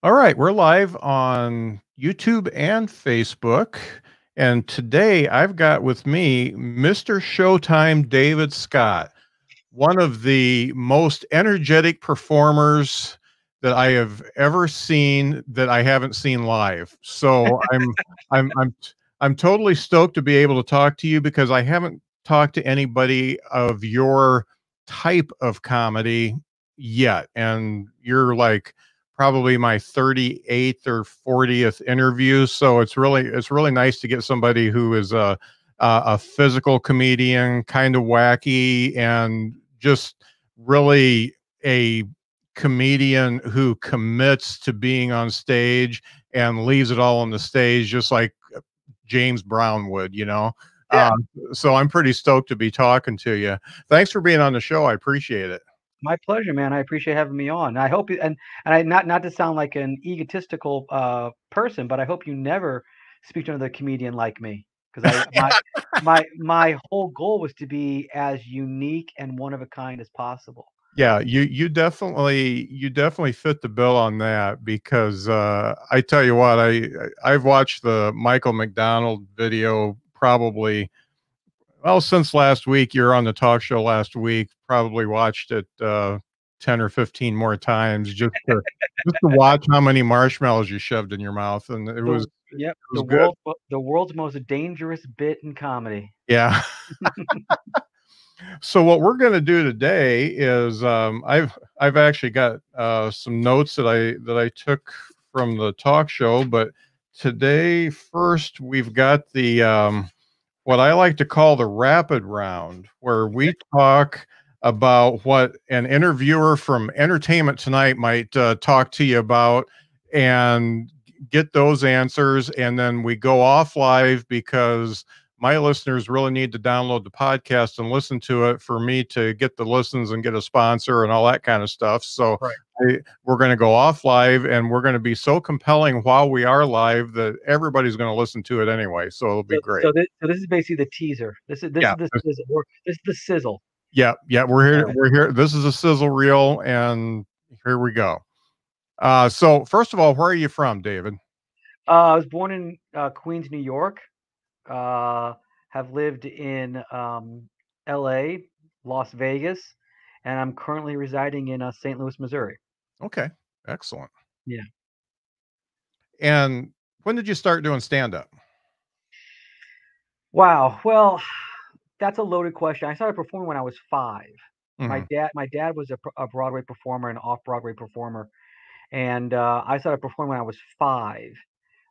All right, we're live on YouTube and Facebook. And today I've got with me Mr. Showtime David Scott, one of the most energetic performers that I have ever seen that I haven't seen live. So I'm I'm I'm totally stoked to be able to talk to you because I haven't talked to anybody of your type of comedy yet. And you're like probably my 38th or 40th interview. So it's really nice to get somebody who is a physical comedian, kind of wacky, and just really a comedian who commits to being on stage and leaves it all on the stage, just like James Brown would, you know. Yeah, So I'm pretty stoked to be talking to you. Thanks for being on the show. I appreciate it. my pleasure, man. I appreciate having me on. I hope you and I not to sound like an egotistical person, but I hope you never speak to another comedian like me because my whole goal was to be as unique and one of a kind as possible. Yeah, you definitely fit the bill on that because I tell you what, I've watched the Michael McDonald video probably well since last week. You're on the talk show last week. Probably watched it 10 or 15 more times just to watch how many marshmallows you shoved in your mouth, and it was The it Yep, was good. the world's most dangerous bit in comedy. Yeah. So what we're going to do today is I've actually got some notes that I took from the talk show, but today first we've got the what I like to call the rapid round, where we talk about what an interviewer from Entertainment Tonight might talk to you about, and get those answers, and then we go off live because my listeners really need to download the podcast and listen to it for me to get the listens and get a sponsor and all that kind of stuff. So Right. we're going to go off live, and we're going to be so compelling while we are live that everybody's going to listen to it anyway. So it'll be great. So this is basically the teaser. This Yeah. is the sizzle. This is the sizzle. Yeah. Yeah. We're All here. right. We're here. This is a sizzle reel, and here we go. So first of all, where are you from, David? I was born in Queens, New York. Uh, have lived in L.A., Las Vegas, and I'm currently residing in St. Louis, Missouri. Okay. Excellent. Yeah. And when did you start doing stand up? Wow. Well, that's a loaded question. I started performing when I was 5. Hmm. My dad was a Broadway performer, an off-Broadway performer, and I started performing when I was 5.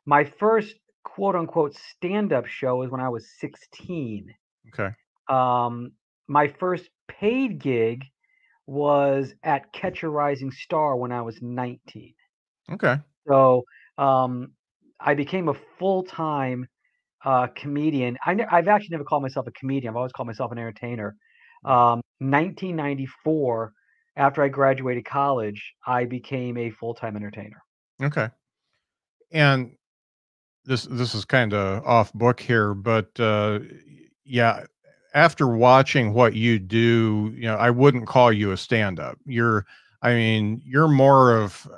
My first quote unquote stand-up show was when I was 16. Okay. Um, my first paid gig was at Catch a Rising Star when I was 19. Okay. So I became a full-time comedian. I've actually never called myself a comedian. I've always called myself an entertainer. 1994, after I graduated college, I became a full-time entertainer. Okay. And this is kind of off book here, but yeah, after watching what you do, I wouldn't call you a stand-up. I mean, you're more of.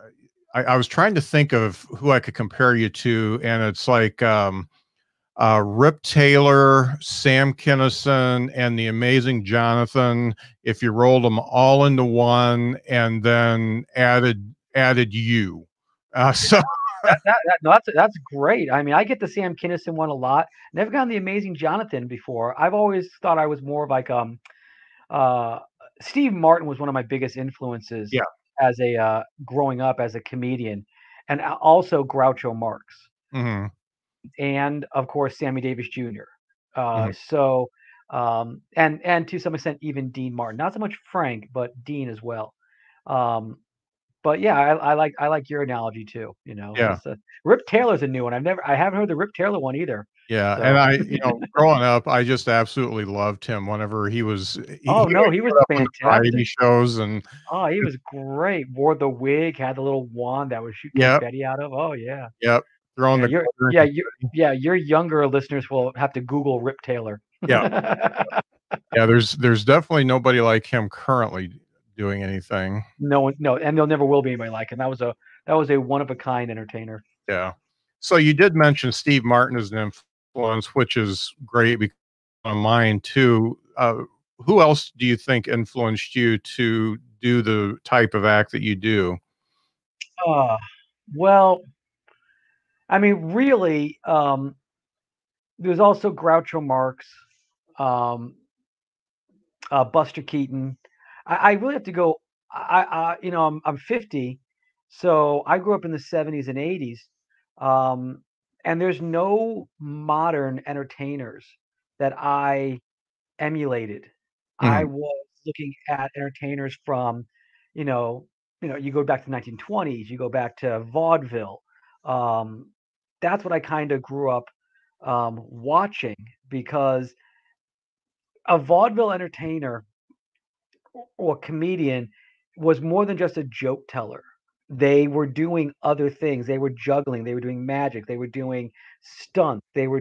I was trying to think of who I could compare you to, and it's like Rip Taylor, Sam Kinison, and the Amazing Jonathan. If you rolled them all into one, and then added you, so No, that's great. I mean, I get the Sam Kinison one a lot. Never gotten the Amazing Jonathan before. I've always thought I was more of like uh Steve Martin was one of my biggest influences yeah. as a growing up as a comedian, and also Groucho Marx, Hmm. and of course Sammy Davis Jr. Hmm. So and to some extent even Dean Martin. Not so much Frank, but Dean as well. Um, but yeah, I like your analogy too. Yeah. Rip Taylor's a new one. I haven't heard the Rip Taylor one either. Yeah, and So growing up, I just absolutely loved him whenever he oh no, he was showed up on the variety fantastic. shows, and Oh, he was great. Wore the wig, had the little wand that would shoot yep, confetti out of. Oh yeah, yep, throwing yeah. the Your quarter and yeah you confetti. yeah your younger listeners will have to Google Rip Taylor. Yeah, yeah, there's definitely nobody like him currently doing anything. No one, no, and there never will be anybody like him. That was a that was a one of a kind entertainer. Yeah. So you did mention Steve Martin as an influence, which is great because on mine too. Who else do you think influenced you to do the type of act that you do? Uh, well, I mean, really, there's also Groucho Marx, um, Buster Keaton. I really have to go. I'm 50, so I grew up in the 70s and 80s, um, and there's no modern entertainers that I emulated. I Mhm. was looking at entertainers from, you know, you go back to the 1920s, you go back to vaudeville. Um, that's what I kind of grew up watching because a vaudeville entertainer or comedian was more than just a joke teller. They were doing other things. They were juggling. They were doing magic. They were doing stunts. They were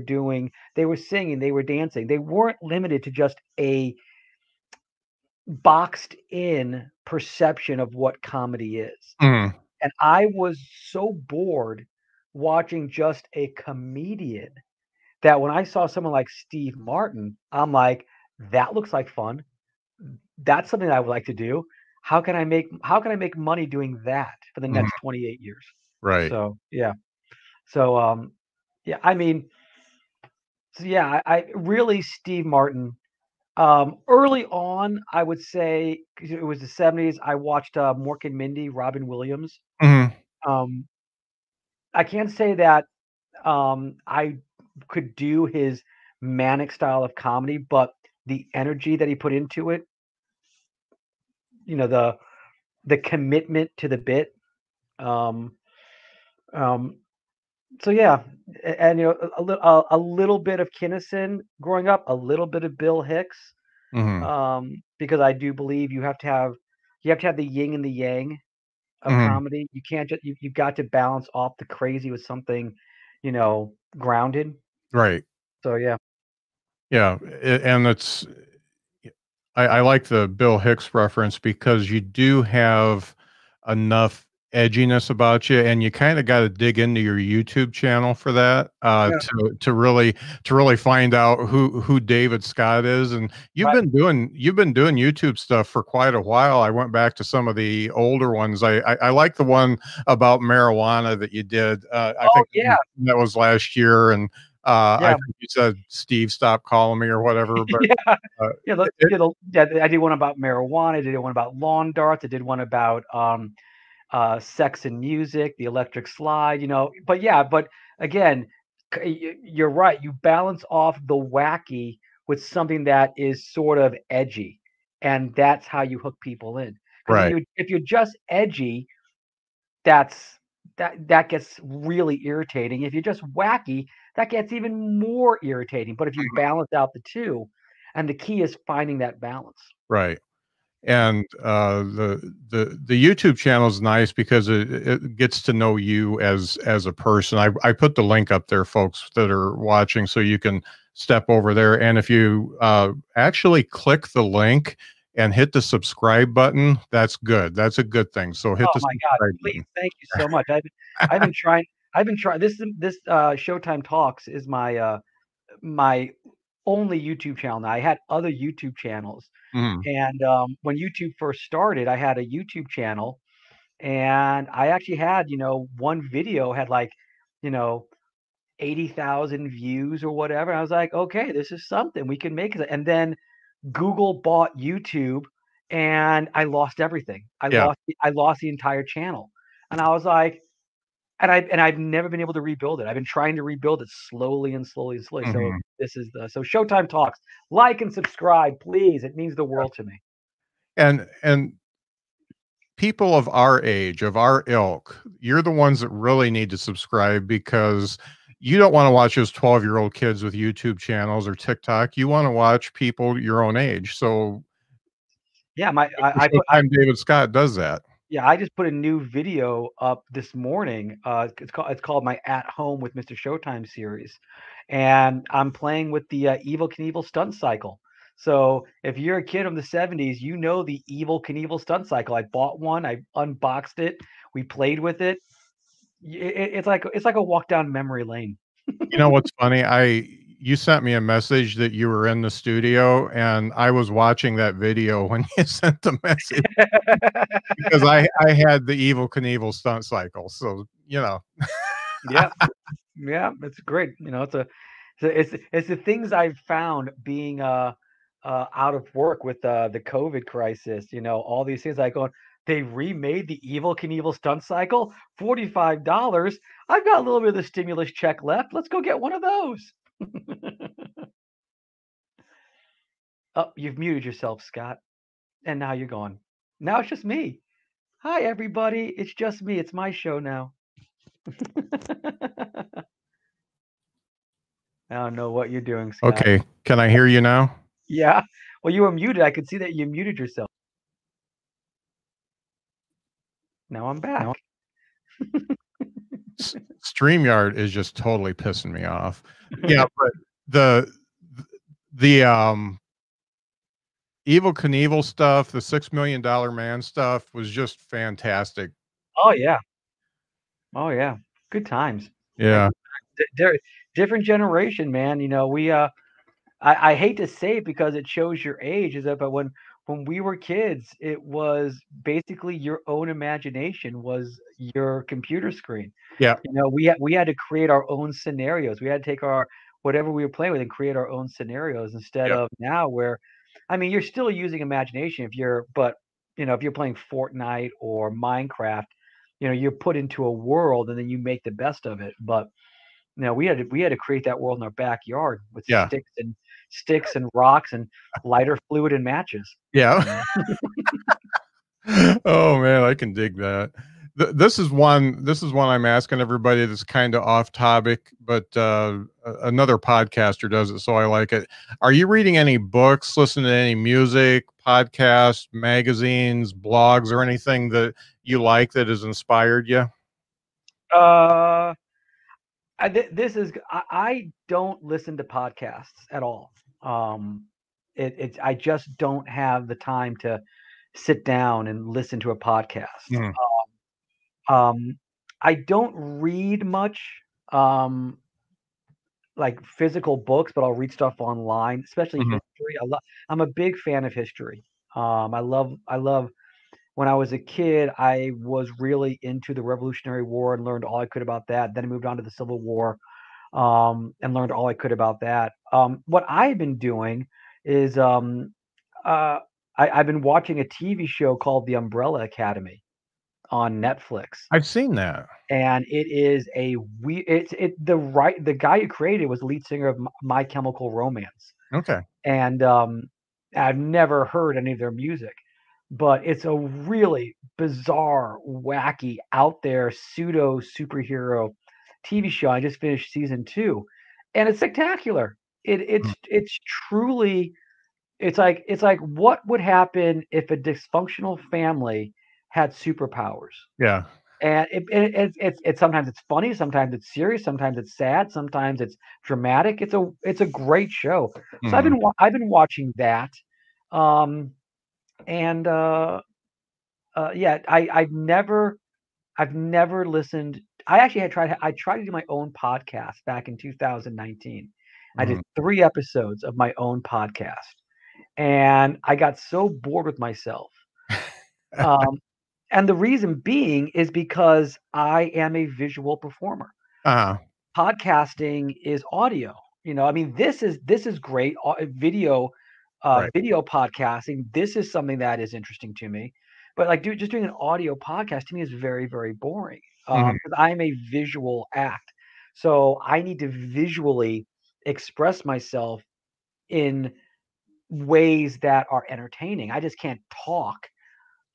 singing. They were dancing. They weren't limited to just a boxed in perception of what comedy is. Mhm. And I was so bored watching just a comedian that when I saw someone like Steve Martin, I'm like, that looks like fun. That's something I would like to do. How can I make money doing that for the Mhm. next 28 years? Right. So yeah. So yeah, I mean, so yeah, I really Steve Martin. Early on, I would say 'cause it was the 70s. I watched Mork and Mindy, Robin Williams. Mhm. Um, I can't say that I could do his manic style of comedy, but the energy that he put into it, the commitment to the bit. Um, um, so yeah, and a little bit of Kinnison growing up, a little bit of Bill Hicks, Mhm. because I do believe you have to have the yin and the yang of Mhm. comedy. You can't just you've got to balance off the crazy with something, grounded. Right. So yeah. Yeah. And it's I like the Bill Hicks reference because you do have enough edginess about you, and you kind of got to dig into your YouTube channel for that Yeah. to really find out who David Scott is. And Right. you've been doing YouTube stuff for quite a while. I went back to some of the older ones. I like the one about marijuana that you did. I Oh think yeah. that was last year, and I Yeah. think you said Steve, stop calling me or whatever. But Yeah. uh, Yeah. I did one about marijuana. I did one about lawn darts. I did one about Sex and Music, The Electric Slide, but yeah, but again, you're right. You balance off the wacky with something that is sort of edgy, and that's how you hook people in. Because right. if you're just edgy, that's that gets really irritating. If you're just wacky, that gets even more irritating. But if you balance out the two, and the key is finding that balance. Right. And the YouTube channel is nice because it gets to know you as a person. I put the link up there, folks that are watching, so you can step over there. And if you actually click the link and hit the subscribe button, that's good. That's a good thing. So hit Oh the my god, subscribe please, button. thank you so much. I've been trying this Showtime Talks is my only YouTube channel now. I had other YouTube channels, Mhm. and, when YouTube first started, I had a YouTube channel, and I actually had, one video had, like, you know, 80,000 views or whatever. I was like, "Okay, this is something, we can make it," and then Google bought YouTube, and I lost everything. Yeah. I lost the entire channel, and I was like I've never been able to rebuild it. I've been trying to rebuild it slowly and slowly and slowly. So Mhm. Showtime Talks. Like and subscribe, please. It means the world to me. And people of our age, of our ilk, you're the ones that really need to subscribe because you don't want to watch those 12-year-old kids with YouTube channels or TikTok. You want to watch people your own age. So Yeah, Mr. Showtime David Scott does that. yeah, I just put a new video up this morning. It's called my At Home with Mr. Showtime series, and I'm playing with the Evil Knievel stunt cycle. So if you're a kid from the 70s, you know the Evil Knievel stunt cycle. I bought one, I unboxed it, we played with it. it's like a walk down memory lane. You know what's funny? You sent me a message that you were in the studio, and I was watching that video when you sent the message because I had the Evel Knievel stunt cycle. So, you know. Yeah, yeah, it's great. You know, it's the things I've found being out of work with the COVID crisis. You know, all these things like, oh, they remade the Evel Knievel stunt cycle, $45. I've got a little bit of the stimulus check left. Let's go get one of those. Oh, you've muted yourself, Scott, and now you're gone. Now it's just me. Hi, everybody. It's just me. It's my show now. I don't know what you're doing, Scott. Okay. Can I hear you now? Yeah. Well, you were muted. I could see that you muted yourself. Now I'm back. StreamYard is just totally pissing me off. Yeah, but the Evel Knievel stuff, the $6 Million Man stuff was just fantastic. Oh yeah. Oh yeah. Good times. Yeah. Different generation, man. You know, I hate to say it because it shows your age, is that but when we were kids, it was basically your own imagination was your computer screen. Yeah. You know, we had to create our own scenarios. We had to take our whatever we were playing with and create our own scenarios instead of now where, I mean, you're still using imagination but you know, if you're playing Fortnite or Minecraft, you know, you're put into a world and then you make the best of it. But you know, we had to create that world in our backyard with sticks and rocks and lighter fluid and matches. Yeah. Oh man, I can dig that. This is one I'm asking everybody that's kind of off topic, but another podcaster does it, so I like it. Are you reading any books, listening to any music, podcasts, magazines, blogs, or anything that you like that has inspired you? I don't listen to podcasts at all. I just don't have the time to sit down and listen to a podcast. Mhm. I don't read much, like physical books, but I'll read stuff online, especially Mhm. history. I'm a big fan of history. I love when I was a kid, I was really into the Revolutionary War and learned all I could about that. Then I moved on to the Civil War, and learned all I could about that. What I've been doing is I've been watching a TV show called The Umbrella Academy on Netflix, I've seen that. and it is the guy who created it was the lead singer of My Chemical Romance, Okay. and I've never heard any of their music, but it's a really bizarre, wacky, out there pseudo superhero TV show. I just finished season 2, and it's spectacular. It's truly it's like what would happen if a dysfunctional family had superpowers? Yeah. And it's sometimes it's funny, sometimes it's serious, sometimes it's sad, sometimes it's dramatic. It's a great show. So Mhm. I've been watching that, and yeah, I've never listened. I tried to do my own podcast back in 2019. I did Mhm. 3 episodes of my own podcast, and I got so bored with myself. Um, and the reason being is because I am a visual performer. Uh-huh. Podcasting is audio. You know, I mean, this is great video, Right. video podcasting. This is something that is interesting to me, but like just doing an audio podcast to me is very, very boring, Mhm. because I'm a visual act. So I need to visually express myself in ways that are entertaining. I just can't talk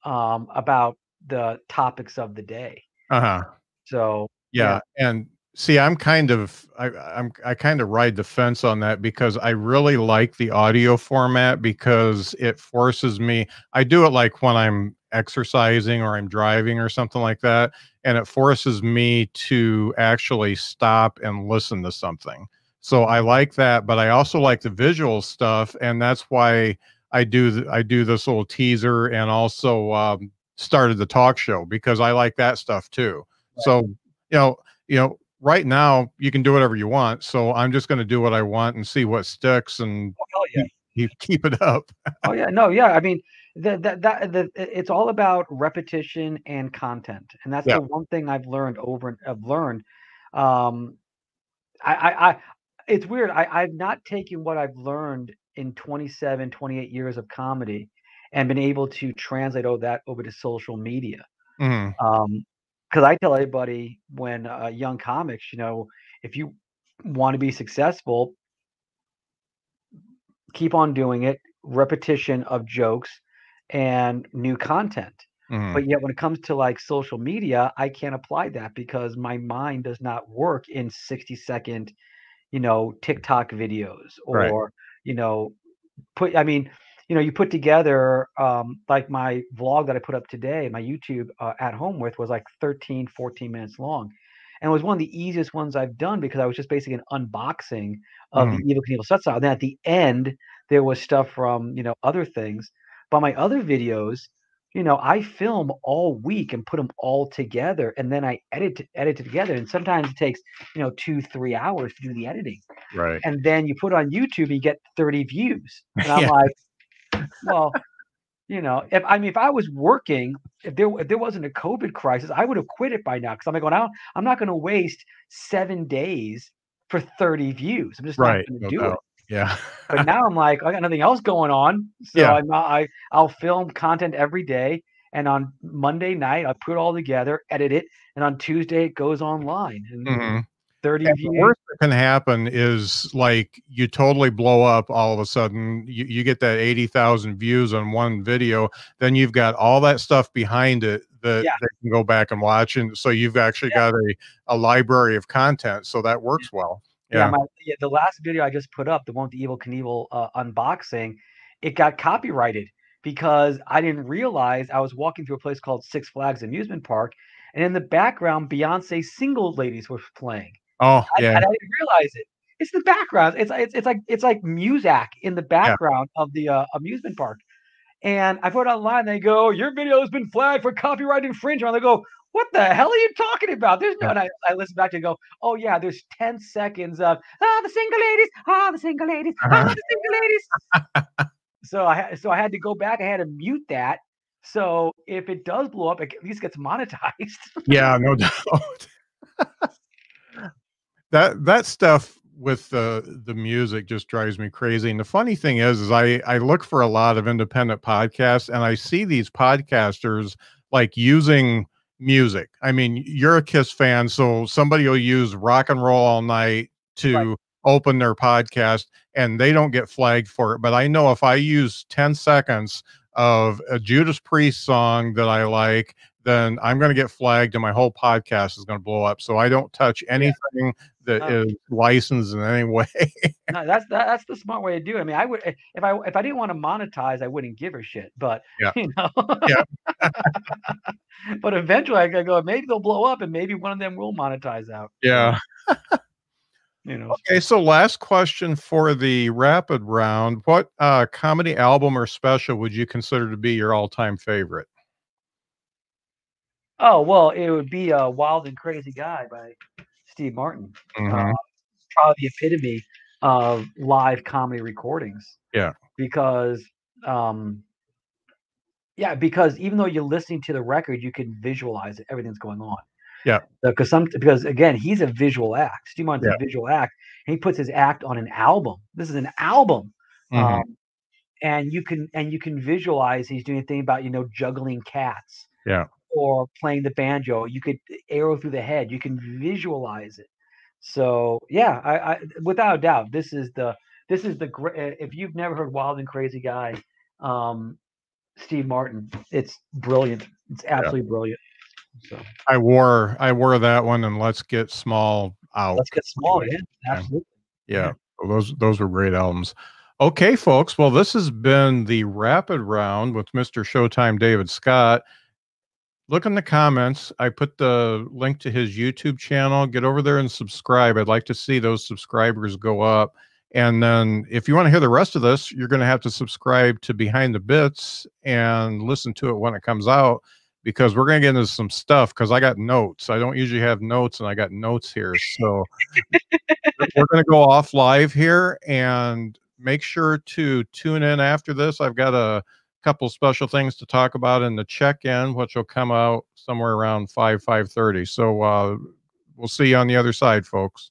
about the topics of the day. Uh-huh. So yeah. Yeah, and see, I kind of ride the fence on that because I really like the audio format because it forces me. I do it like when I'm exercising or I'm driving or something like that, and it forces me to actually stop and listen to something. So I like that, but I also like the visual stuff, and that's why I do this little teaser and also started the talk show because I like that stuff too. So you know, right now you can do whatever you want. So I'm just going to do what I want and see what sticks and Oh, hell yeah. keep it up. Oh yeah, no, yeah. I mean, it's all about repetition and content, and that's Yeah. the one thing I've learned I've learned. Um, I it's weird. I've not taken what I've learned in 27, 28 years of comedy and been able to translate all that over to social media. Mhm. Because I tell everybody when young comics, if you want to be successful, keep on doing it, repetition of jokes and new content. Mhm. But yet when it comes to like social media, I can't apply that because my mind does not work in 60-second, TikTok videos Right. or, you know, I mean, you put together like my vlog that I put up today, my YouTube at home with was like 13, 14 minutes long. And it was one of the easiest ones I've done because I was just basically an unboxing of the Mhm. Evel Knievel set style. Then at the end, there was stuff from, other things. But my other videos, I film all week and put them all together and then I edit it together. And sometimes it takes, 2, 3 hours to do the editing. Right. And then you put it on YouTube and you get 30 views. And I'm Yeah. like, well, if I was working, if there wasn't a COVID crisis, I would have quit it by now because I'm like, well, I'm not going to waste 7 days for 30 views. I'm just not Right. going to No do it. doubt. Yeah. But now I'm like, I got nothing else going on, so Yeah. I'll film content every day, and on Monday night I put it all together, edit it, and on Tuesday it goes online, and Mhm. 30 And the views. worst that can happen is like you totally blow up all of a sudden. You get that 80,000 views on one video, then you've got all that stuff behind it that Yeah, they can go back and watch. And so you've actually yeah. got a library of content. So that works well. Yeah, Yeah. the last video I just put up, the one with the Evel Knievel unboxing, it got copyrighted because I didn't realize I was walking through a place called Six Flags Amusement Park, and in the background, Beyonce's Single Ladies was playing. Oh, I yeah. didn't realize it. It's the background. It's like Muzak in the Yeah. background of the amusement park. And I put it online. They go, "Your video has been flagged for copyright infringement." I go, "What the hell are you talking about?" There's no. Yeah. And I listen back to it and go, "Oh yeah, there's 10 seconds of the single ladies, the single ladies, Uh-huh. the single ladies." So I had to go back. I had to mute that. So if it does blow up, it at least gets monetized. Yeah, no doubt. That stuff with the music just drives me crazy. And the funny thing is I look for a lot of independent podcasts and I see these podcasters like using music. I mean, you're a Kiss fan, so somebody will use Rock and Roll All Night Right. to open their podcast and they don't get flagged for it. But I know if I use 10 seconds of a Judas Priest song that I like, then I'm going to get flagged and my whole podcast is going to blow up. So I don't touch Yeah. anything that No. is licensed in any way. No, that's the smart way to do it. I mean, I would if I didn't want to monetize, I wouldn't give a shit. But Yeah. you know, Yeah. but eventually I gotta go. Maybe they'll blow up, and maybe one of them will monetize out. So Yeah. Okay. So last question for the rapid round. What comedy album or special would you consider to be your all-time favorite? Oh well, it would be a Wild and Crazy Guy by Steve Martin. Uh, Hmm. Probably the epitome of live comedy recordings Yeah. because um, yeah, because even though you're listening to the record, you can visualize it, everything's going on. Yeah. Because again, he's a visual act. Steve Martin's Yeah. a visual act, and he puts his act on an album. This is an album, Hmm. and you can visualize he's doing a thing about juggling cats Yeah. or playing the banjo. You could arrow through the head. You can visualize it. So yeah, I without a doubt, if you've never heard Wild and Crazy Guy, um, Steve Martin, it's brilliant. It's Yeah. absolutely brilliant. So I wore that one and Let's Get Small out. let's get small. Yeah, Yeah. absolutely. Yeah. Those were great albums. Okay, folks. Well, this has been the rapid round with Mr. Showtime David Scott. Look in the comments. I put the link to his YouTube channel. Get over there and subscribe. I'd like to see those subscribers go up. And then if you want to hear the rest of this, you're going to have to subscribe to Behind the Bits and listen to it when it comes out. because we're going to get into some stuff because I got notes. I don't usually have notes, and I got notes here. So we're going to go off live here, and make sure to tune in after this. I've got a couple special things to talk about in the check-in, which will come out somewhere around 5:30. So we'll see you on the other side, folks.